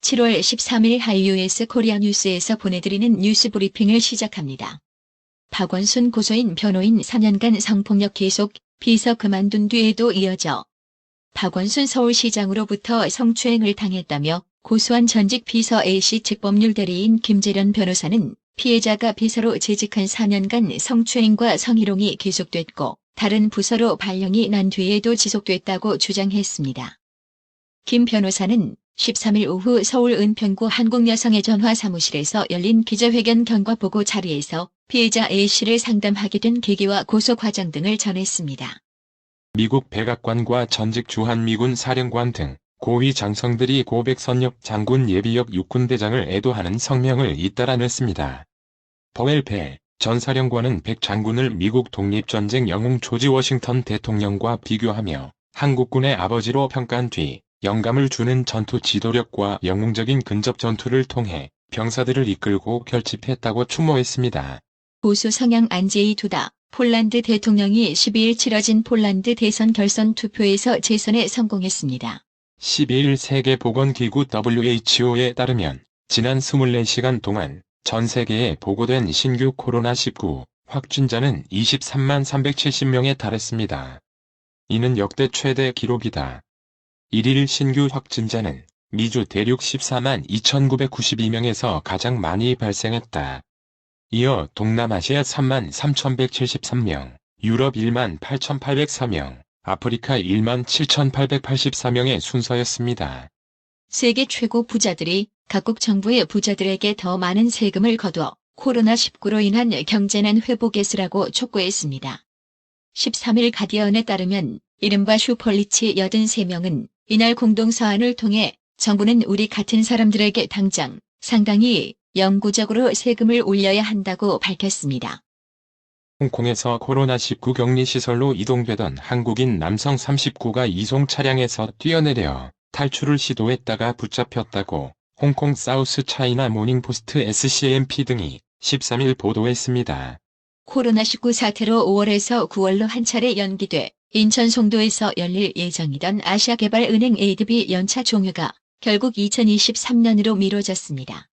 7월 13일 하이유에스 코리아 뉴스에서 보내드리는 뉴스 브리핑을 시작합니다. 박원순 고소인 변호인 4년간 성폭력 계속, 비서 그만둔 뒤에도 이어져 박원순 서울시장으로부터 성추행을 당했다며 고소한 전직 비서 A씨 측 법률대리인 김재련 변호사는 피해자가 비서로 재직한 4년간 성추행과 성희롱이 계속됐고 다른 부서로 발령이 난 뒤에도 지속됐다고 주장했습니다. 김 변호사는 13일 오후 서울 은평구 한국여성의 전화 사무실에서 열린 기자회견 경과보고 자리에서 피해자 A씨를 상담하게 된 계기와 고소 과정 등을 전했습니다. 미국 백악관과 전직 주한미군 사령관 등 고위 장성들이 고 백선엽 장군 예비역 육군대장을 애도하는 성명을 잇따라 냈습니다. 버웰 전 사령관은 백 장군을 미국 독립전쟁 영웅 조지 워싱턴 대통령과 비교하며 한국군의 아버지로 평가한 뒤 영감을 주는 전투 지도력과 영웅적인 근접 전투를 통해 병사들을 이끌고 결집했다고 추모했습니다. 보수 성향 안제이 두다. 폴란드 대통령이 12일 치러진 폴란드 대선 결선 투표에서 재선에 성공했습니다. 12일 세계보건기구 WHO에 따르면 지난 24시간 동안 전 세계에 보고된 신규 코로나19 확진자는 23만 370명에 달했습니다. 이는 역대 최대 기록이다. 1일 신규 확진자는 미주 대륙 14만 2,992명에서 가장 많이 발생했다. 이어 동남아시아 3만 3,173명, 유럽 1만 8,804명, 아프리카 1만 7,884명의 순서였습니다. 세계 최고 부자들이 각국 정부의 부자들에게 더 많은 세금을 거두어 코로나19로 인한 경제난 회복에 쓰라고 촉구했습니다. 13일 가디언에 따르면 이른바 슈퍼리치 83명은 이날 공동서한을 통해 정부는 우리 같은 사람들에게 당장 상당히 영구적으로 세금을 올려야 한다고 밝혔습니다. 홍콩에서 코로나19 격리시설로 이동되던 한국인 남성 39가 이송 차량에서 뛰어내려 탈출을 시도했다가 붙잡혔다고 홍콩 사우스 차이나 모닝포스트 SCMP 등이 13일 보도했습니다. 코로나19 사태로 5월에서 9월로 한 차례 연기돼 인천 송도에서 열릴 예정이던 아시아개발은행 ADB 연차 종료가 결국 2023년으로 미뤄졌습니다.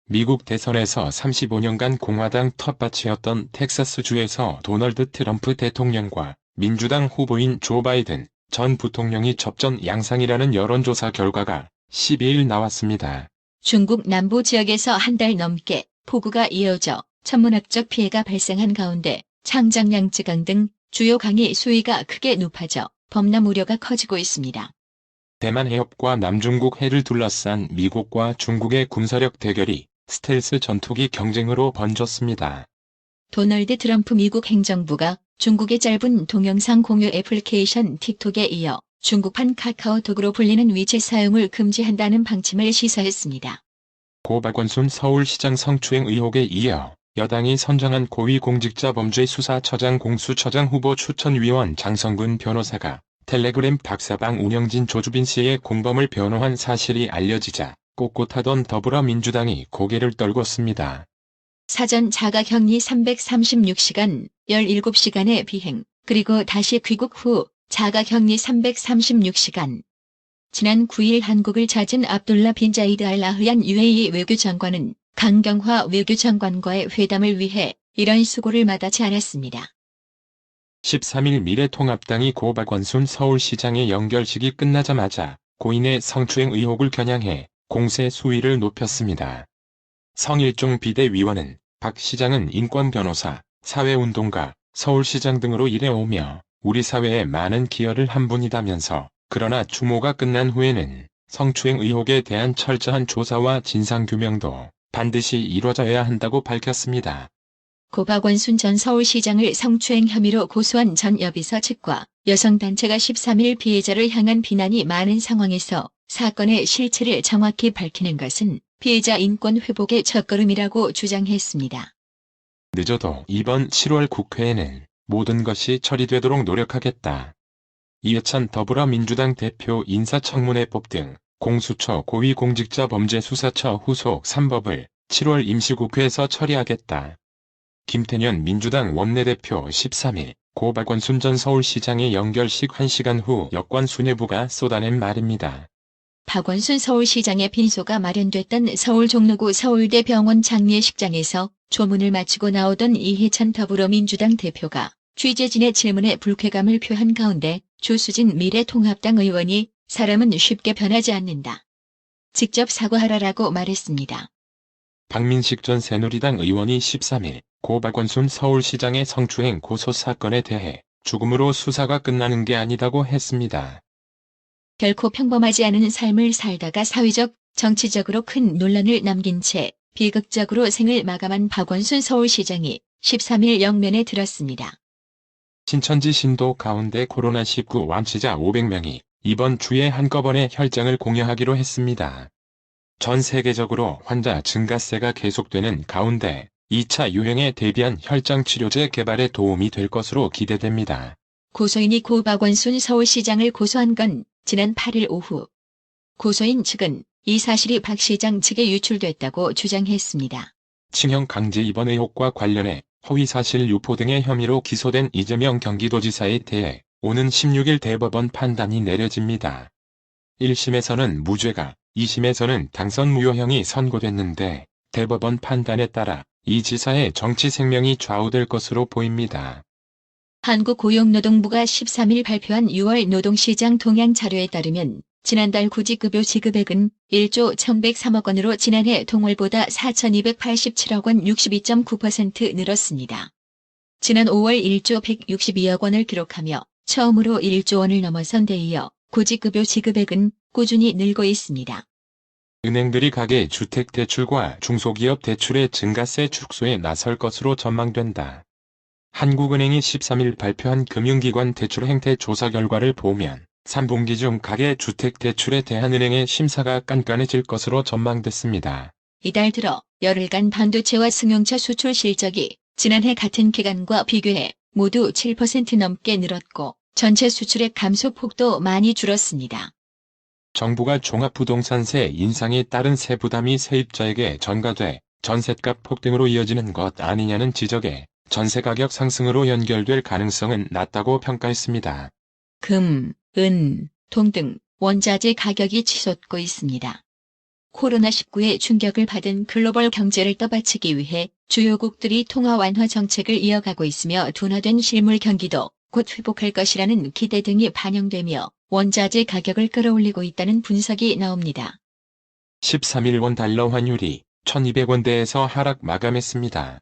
미국 대선에서 35년간 공화당 텃밭이었던 텍사스주에서 도널드 트럼프 대통령과 민주당 후보인 조 바이든 전 부통령이 접전 양상이라는 여론조사 결과가 12일 나왔습니다. 중국 남부 지역에서 한 달 넘게 폭우가 이어져 천문학적 피해가 발생한 가운데 창장 양쯔강 등 주요 강의 수위가 크게 높아져 범람 우려가 커지고 있습니다. 대만 해협과 남중국 해를 둘러싼 미국과 중국의 군사력 대결이 스텔스 전투기 경쟁으로 번졌습니다. 도널드 트럼프 미국 행정부가 중국의 짧은 동영상 공유 애플리케이션 틱톡에 이어 중국판 카카오톡으로 불리는 위챗 사용을 금지한다는 방침을 시사했습니다. 고 박원순 서울시장 성추행 의혹에 이어 여당이 선정한 고위공직자범죄수사처장 공수처장 후보 추천위원 장성근 변호사가 텔레그램 박사방 운영진 조주빈 씨의 공범을 변호한 사실이 알려지자 꼿꼿하던 더불어민주당이 고개를 떨궜습니다. 사전 자가격리 336시간, 17시간의 비행, 그리고 다시 귀국 후 자가격리 336시간. 지난 9일 한국을 찾은 압둘라 빈 자이드 알 나흐얀 UAE 외교장관은 강경화 외교장관과의 회담을 위해 이런 수고를 마다하지 않았습니다. 13일 미래통합당이 고 박원순 서울시장의 연결식이 끝나자마자 고인의 성추행 의혹을 겨냥해 공세 수위를 높였습니다. 성일종 비대위원은 박 시장은 인권변호사, 사회운동가, 서울시장 등으로 일해오며 우리 사회에 많은 기여를 한 분이다면서 그러나 추모가 끝난 후에는 성추행 의혹에 대한 철저한 조사와 진상규명도 반드시 이뤄져야 한다고 밝혔습니다. 고 박원순 전 서울시장을 성추행 혐의로 고소한 전 여비서 측과 여성단체가 13일 피해자를 향한 비난이 많은 상황에서 사건의 실체를 정확히 밝히는 것은 피해자 인권 회복의 첫걸음이라고 주장했습니다. 늦어도 이번 7월 국회에는 모든 것이 처리되도록 노력하겠다. 이해찬 더불어민주당 대표 인사청문회법 등 공수처 고위공직자범죄수사처 후속 3법을 7월 임시국회에서 처리하겠다. 김태년 민주당 원내대표 13일 고 박원순 전 서울시장의 연결식 1시간 후 여권 수뇌부가 쏟아낸 말입니다. 박원순 서울시장의 빈소가 마련됐던 서울 종로구 서울대병원 장례식장에서 조문을 마치고 나오던 이해찬 더불어민주당 대표가 취재진의 질문에 불쾌감을 표한 가운데 조수진 미래통합당 의원이 사람은 쉽게 변하지 않는다. 직접 사과하라라고 말했습니다. 박민식 전 새누리당 의원이 13일 고 박원순 서울시장의 성추행 고소 사건에 대해 죽음으로 수사가 끝나는 게 아니다고 했습니다. 결코 평범하지 않은 삶을 살다가 사회적, 정치적으로 큰 논란을 남긴 채 비극적으로 생을 마감한 박원순 서울시장이 13일 영면에 들었습니다. 신천지 신도 가운데 코로나19 완치자 500명이 이번 주에 한꺼번에 혈장을 공여하기로 했습니다. 전 세계적으로 환자 증가세가 계속되는 가운데 2차 유행에 대비한 혈장 치료제 개발에 도움이 될 것으로 기대됩니다. 고소인이 고 박원순 서울시장을 고소한 건 지난 8일 오후. 고소인 측은 이 사실이 박 시장 측에 유출됐다고 주장했습니다. 징형 강제 입원 의혹과 관련해 허위사실 유포 등의 혐의로 기소된 이재명 경기도지사에 대해 오는 16일 대법원 판단이 내려집니다. 1심에서는 무죄가, 2심에서는 당선 무효형이 선고됐는데 대법원 판단에 따라 이 지사의 정치 생명이 좌우될 것으로 보입니다. 한국고용노동부가 13일 발표한 6월 노동시장 동향 자료에 따르면 지난달 구직급여 지급액은 1조 1103억 원으로 지난해 동월보다 4,287억 원 62.9% 늘었습니다. 지난 5월 1조 162억 원을 기록하며 처음으로 1조 원을 넘어선 데 이어 구직급여 지급액은 꾸준히 늘고 있습니다. 은행들이 가계 주택 대출과 중소기업 대출의 증가세 축소에 나설 것으로 전망된다. 한국은행이 13일 발표한 금융기관 대출 행태 조사 결과를 보면 3분기 중 가계 주택 대출에 대한 은행의 심사가 깐깐해질 것으로 전망됐습니다. 이달 들어 열흘간 반도체와 승용차 수출 실적이 지난해 같은 기간과 비교해 모두 7% 넘게 늘었고 전체 수출액 감소 폭도 많이 줄었습니다. 정부가 종합부동산세 인상에 따른 세부담이 세입자에게 전가돼 전셋값 폭등으로 이어지는 것 아니냐는 지적에 전세가격 상승으로 연결될 가능성은 낮다고 평가했습니다. 금, 은, 동 등 원자재 가격이 치솟고 있습니다. 코로나19의 충격을 받은 글로벌 경제를 떠받치기 위해 주요국들이 통화 완화 정책을 이어가고 있으며 둔화된 실물 경기도 곧 회복할 것이라는 기대 등이 반영되며 원자재 가격을 끌어올리고 있다는 분석이 나옵니다. 13일 원달러 환율이 1200원대에서 하락 마감했습니다.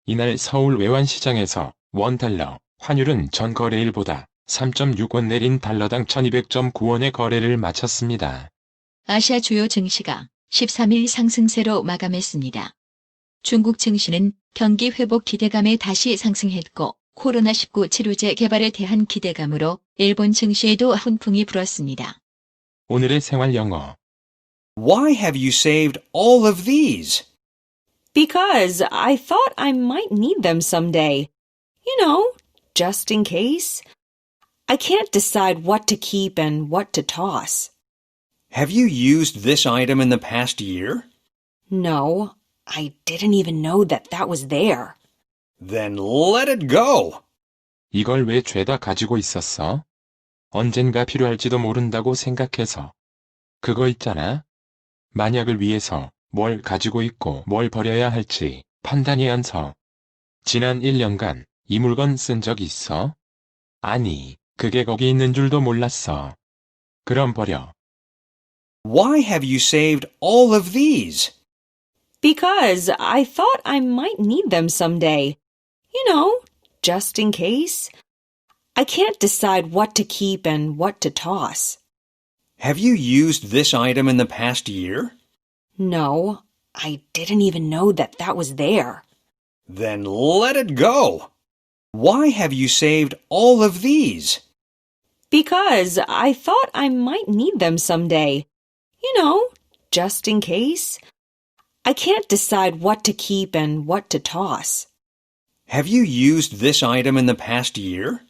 이날 서울 외환시장에서 원달러 환율은 전 거래일보다 3.6원 내린 달러당 1200.9원의 거래를 마쳤습니다. 아시아 주요 증시가 13일 상승세로 마감했습니다. 중국 증시는 경기 회복 기대감에 다시 상승했고 코로나19 치료제 개발에 대한 기대감으로 일본 증시에도 훈풍이 불었습니다. 오늘의 생활 영어. Why have you saved all of these? Because I thought I might need them someday. You know, just in case. I can't decide what to keep and what to toss. Have you used this item in the past year? No, I didn't even know that was there. Then let it go. 이걸 왜 죄다 가지고 있었어? 언젠가 필요할지도 모른다고 생각해서. 그거 있잖아. 만약을 위해서 뭘 가지고 있고 뭘 버려야 할지 판단이 안 서. 지난 1년간 이 물건 쓴 적 있어? 아니, 그게 거기 있는 줄도 몰랐어. 그럼 버려. Why have you saved all of these? Because I thought I might need them someday. You know, just in case. I can't decide what to keep and what to toss. Have you used this item in the past year? No, I didn't even know that was there. Then let it go. Why have you saved all of these? Because I thought I might need them someday. You know, just in case. I can't decide what to keep and what to toss. Have you used this item in the past year?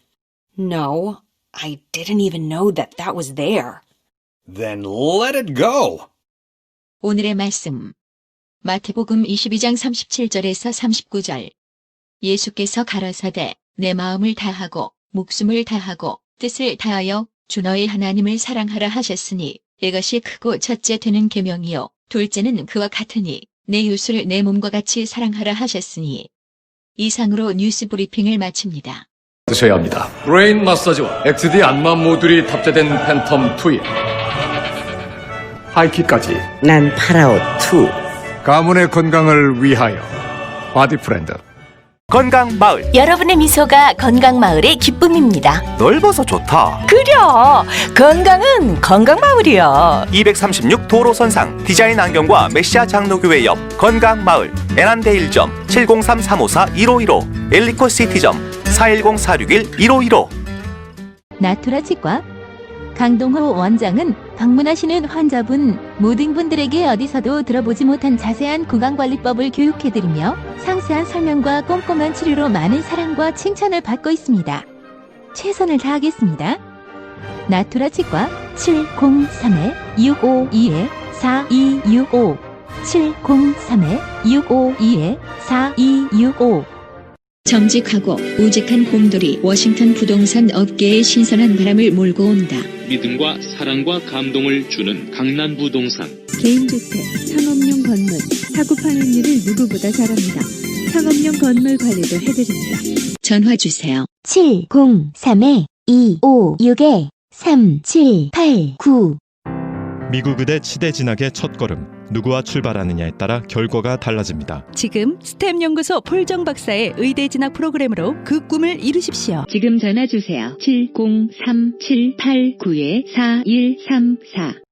No, I didn't even know that was there. Then let it go. 오늘의 말씀. 마태복음 22장 37절에서 39절. 예수께서 가라사대 내 마음을 다하고 목숨을 다하고 뜻을 다하여 주 너희 하나님을 사랑하라 하셨으니 이것이 크고 첫째 되는 계명이요 둘째는 그와 같으니 내 유수를 내 몸과 같이 사랑하라 하셨으니. 이상으로 뉴스 브리핑을 마칩니다. 드셔야 합니다. 브레인 마사지와 XD 안마 모듈이 탑재된 팬텀 트윈. 하이킥까지 난 파라오 2. 가문의 건강을 위하여 바디 프렌드. 건강마을. 여러분의 미소가 건강마을의 기쁨입니다. 넓어서 좋다. 그려! 건강은 건강마을이야. 236 도로선상 디자인 안경과 메시아 장로교회 옆 건강마을. 애난데일점 703-354-1515 엘리코 시티점 410-461-1515. 나투라 치과 강동호 원장은 방문하시는 환자분 모든 분들에게 어디서도 들어보지 못한 자세한 구강관리법을 교육해드리며 상세한 설명과 꼼꼼한 치료로 많은 사랑과 칭찬을 받고 있습니다. 최선을 다하겠습니다. 나투라 치과 703-652-4265 703-652-4265 정직하고 우직한 곰돌이 워싱턴 부동산 업계에 신선한 바람을 몰고 온다. 믿음과 사랑과 감동을 주는 강남부동산. 개인주택, 상업용 건물, 사고 파는 일을 누구보다 잘합니다. 상업용 건물 관리도 해드립니다. 전화 주세요. 703-256-3789 미국 의대 치대 진학의 첫걸음. 누구와 출발하느냐에 따라 결과가 달라집니다. 지금 스템 연구소 폴정 박사의 의대 진학 프로그램으로 그 꿈을 이루십시오. 지금 전화 주세요. 703-789-4134